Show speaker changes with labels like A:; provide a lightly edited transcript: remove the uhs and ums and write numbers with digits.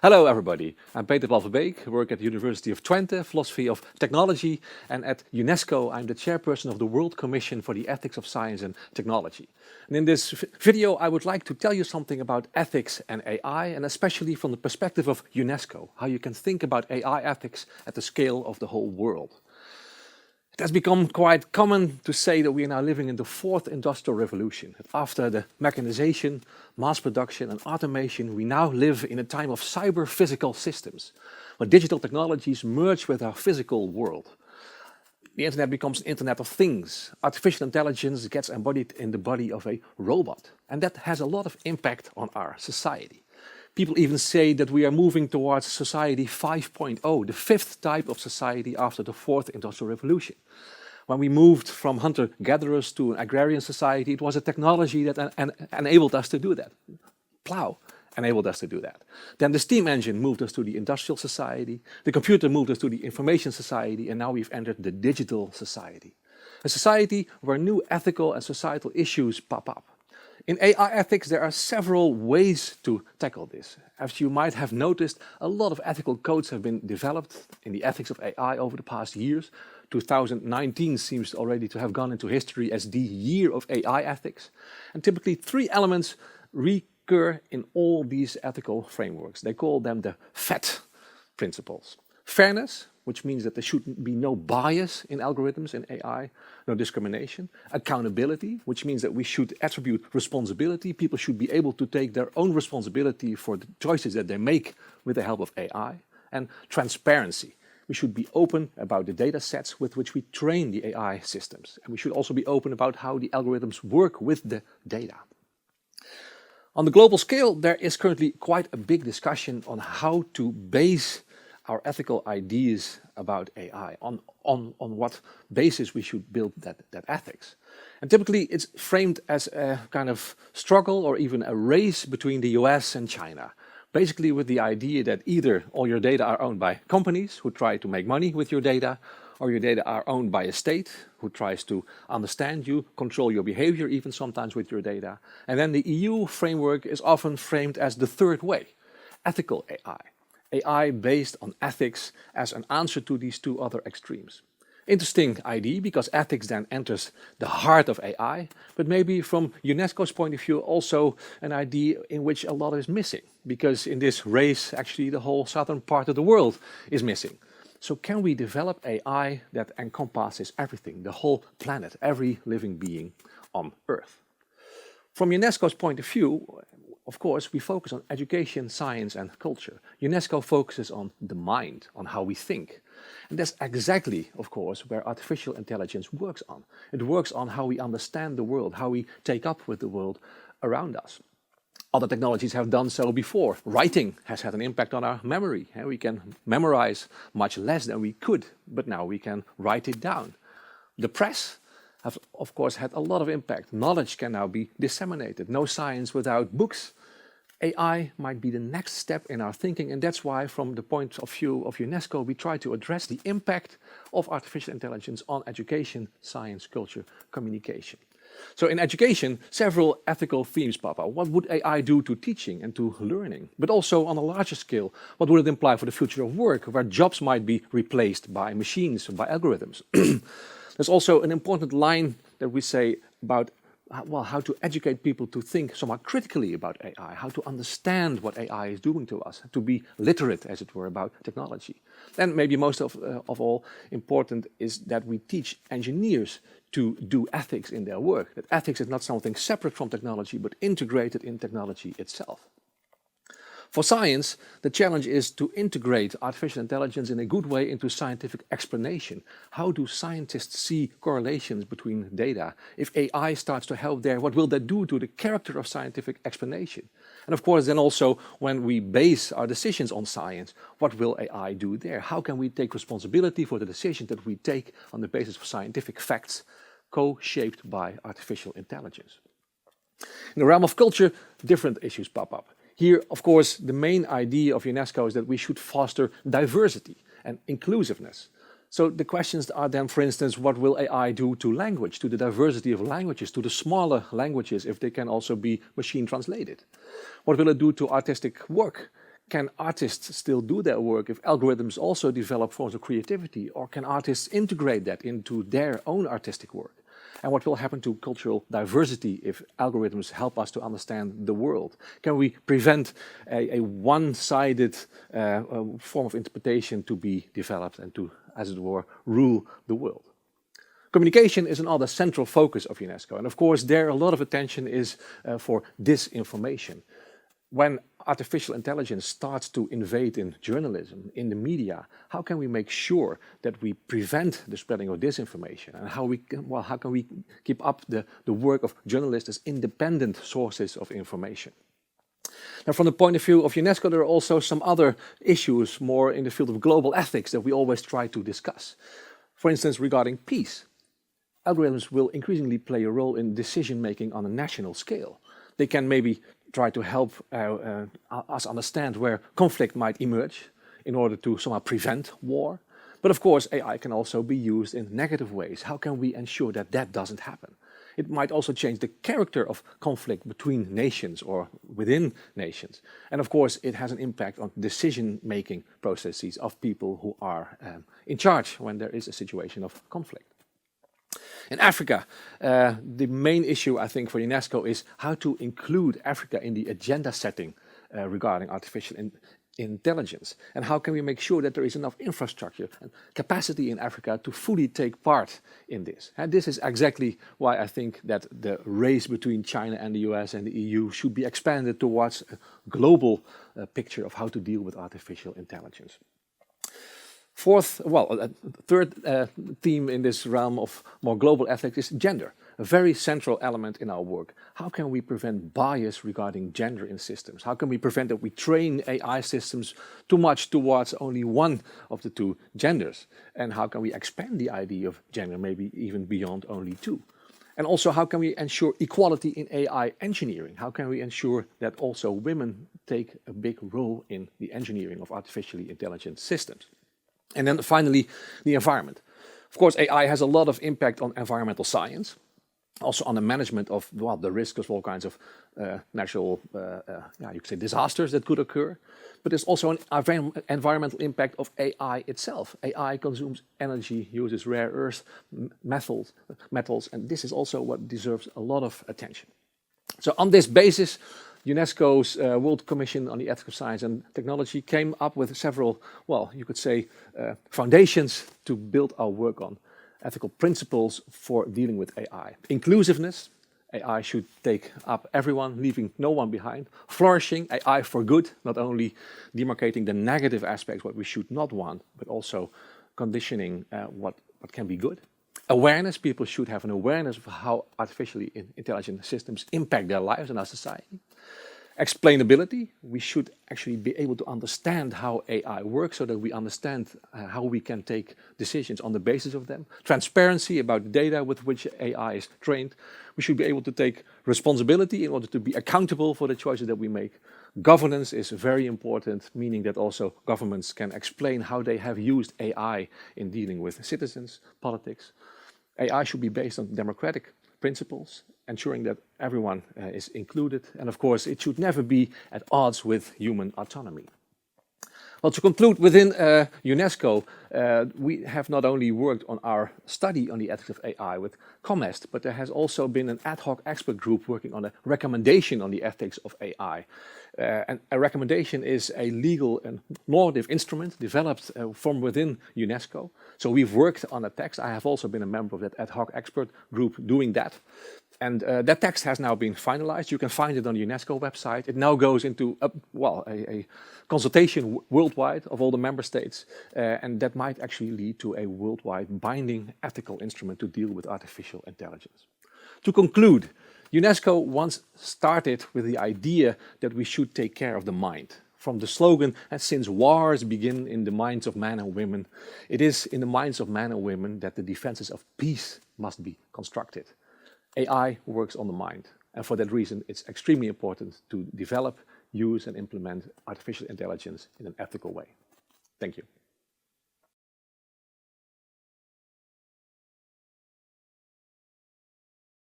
A: Hello everybody, I'm Peter Balverbeek, work at the University of Twente, Philosophy of Technology, and at UNESCO I'm the chairperson of the World Commission for the Ethics of Science and Technology. And in this video I would like to tell you something about ethics and AI, and especially from the perspective of UNESCO, how you can think about AI ethics at the scale of the whole world. It has become quite common to say that we are now living in the fourth industrial revolution. After the mechanization, mass production and automation, we now live in a time of cyber-physical systems, where digital technologies merge with our physical world. The internet becomes an internet of things. Artificial intelligence gets embodied in the body of a robot, and that has a lot of impact on our society. People even say that we are moving towards society 5.0, the fifth type of society after the fourth industrial revolution. When we moved from hunter-gatherers to an agrarian society, it was a technology that enabled us to do that. Plow enabled us to do that. Then the steam engine moved us to the industrial society, the computer moved us to the information society, and now we've entered the digital society. A society where new ethical and societal issues pop up. In AI ethics, there are several ways to tackle this. As you might have noticed, a lot of ethical codes have been developed in the ethics of AI over the past years. 2019 seems already to have gone into history as the year of AI ethics. And typically 3 elements recur in all these ethical frameworks. They call them the FAT principles. Fairness, which means that there should be no bias in algorithms in AI, no discrimination. Accountability, which means that we should attribute responsibility. People should be able to take their own responsibility for the choices that they make with the help of AI. And transparency. We should be open about the data sets with which we train the AI systems. And we should also be open about how the algorithms work with the data. On the global scale, there is currently quite a big discussion on how to base our ethical ideas about AI, on what basis we should build that ethics. And typically it's framed as a kind of struggle or even a race between the US and China. Basically with the idea that either all your data are owned by companies who try to make money with your data, or your data are owned by a state who tries to understand you, control your behavior even sometimes with your data. And then the EU framework is often framed as the third way, ethical AI. AI based on ethics as an answer to these 2 other extremes. Interesting idea, because ethics then enters the heart of AI, but maybe from UNESCO's point of view also an idea in which a lot is missing, because in this race actually the whole southern part of the world is missing. So can we develop AI that encompasses everything, the whole planet, every living being on Earth? From UNESCO's point of view, of course, we focus on education, science and culture. UNESCO focuses on the mind, on how we think. And that's exactly, of course, where artificial intelligence works on. It works on how we understand the world, how we take up with the world around us. Other technologies have done so before. Writing has had an impact on our memory. We can memorize much less than we could, but now we can write it down. The press have, of course, had a lot of impact. Knowledge can now be disseminated. No science without books. AI might be the next step in our thinking, and that's why, from the point of view of UNESCO, we try to address the impact of artificial intelligence on education, science, culture, communication. So in education, several ethical themes pop up. What would AI do to teaching and to learning? But also on a larger scale, what would it imply for the future of work, where jobs might be replaced by machines, by algorithms? There's also an important line that we say about how to educate people to think somewhat critically about AI, how to understand what AI is doing to us, to be literate, as it were, about technology. And maybe most of all important is that we teach engineers to do ethics in their work, that ethics is not something separate from technology, but integrated in technology itself. For science, the challenge is to integrate artificial intelligence in a good way into scientific explanation. How do scientists see correlations between data? If AI starts to help there, what will that do to the character of scientific explanation? And of course, then also when we base our decisions on science, what will AI do there? How can we take responsibility for the decisions that we take on the basis of scientific facts, co-shaped by artificial intelligence? In the realm of culture, different issues pop up. Here, of course, the main idea of UNESCO is that we should foster diversity and inclusiveness. So the questions are then, for instance, what will AI do to language, to the diversity of languages, to the smaller languages, if they can also be machine translated? What will it do to artistic work? Can artists still do their work if algorithms also develop forms of creativity, or can artists integrate that into their own artistic work? And what will happen to cultural diversity if algorithms help us to understand the world? Can we prevent a one-sided form of interpretation to be developed and to, as it were, rule the world? Communication is another central focus of UNESCO, and of course there a lot of attention is for disinformation. When artificial intelligence starts to invade in journalism, in the media, how can we make sure that we prevent the spreading of disinformation? And how can we keep up the work of journalists as independent sources of information? Now, from the point of view of UNESCO, there are also some other issues more in the field of global ethics that we always try to discuss. For instance, regarding peace. Algorithms will increasingly play a role in decision-making on a national scale. They can maybe try to help us understand where conflict might emerge in order to somehow prevent war. But of course, AI can also be used in negative ways. How can we ensure that that doesn't happen? It might also change the character of conflict between nations or within nations. And of course, it has an impact on decision-making processes of people who are in charge when there is a situation of conflict. In Africa, the main issue, I think, for UNESCO is how to include Africa in the agenda setting regarding artificial intelligence. And how can we make sure that there is enough infrastructure and capacity in Africa to fully take part in this? And this is exactly why I think that the race between China and the US and the EU should be expanded towards a global picture of how to deal with artificial intelligence. Third theme in this realm of more global ethics is gender, a very central element in our work. How can we prevent bias regarding gender in systems? How can we prevent that we train AI systems too much towards only one of the two genders? And how can we expand the idea of gender, maybe even beyond only two? And also, how can we ensure equality in AI engineering? How can we ensure that also women take a big role in the engineering of artificially intelligent systems? And then finally, the environment. Of course, AI has a lot of impact on environmental science, also on the management of the risk of all kinds of natural, you could say, disasters that could occur. But there's also an environmental impact of AI itself. AI consumes energy, uses rare earth metals, and this is also what deserves a lot of attention. So on this basis, UNESCO's World Commission on the Ethics of Science and Technology came up with several, you could say, foundations to build our work on. Ethical principles for dealing with AI. Inclusiveness, AI should take up everyone, leaving no one behind. Flourishing, AI for good, not only demarcating the negative aspects, what we should not want, but also conditioning what can be good. Awareness, people should have an awareness of how artificially intelligent systems impact their lives and our society. Explainability, we should actually be able to understand how AI works so that we understand how we can take decisions on the basis of them. Transparency about the data with which AI is trained. We should be able to take responsibility in order to be accountable for the choices that we make. Governance is very important, meaning that also governments can explain how they have used AI in dealing with citizens, politics. AI should be based on democratic principles, ensuring that everyone is included. And of course, it should never be at odds with human autonomy. Well, to conclude, within UNESCO, we have not only worked on our study on the ethics of AI with ComEst, but there has also been an ad hoc expert group working on a recommendation on the ethics of AI. And a recommendation is a legal and normative instrument developed from within UNESCO. So we've worked on a text. I have also been a member of that ad hoc expert group doing that. And that text has now been finalized. You can find it on the UNESCO website. It now goes into a consultation worldwide of all the member states. And that might actually lead to a worldwide binding ethical instrument to deal with artificial intelligence. To conclude, UNESCO once started with the idea that we should take care of the mind. From the slogan, and since wars begin in the minds of men and women, it is in the minds of men and women that the defenses of peace must be constructed. AI works on the mind, and for that reason it's extremely important to develop, use and implement artificial intelligence in an ethical way. Thank you.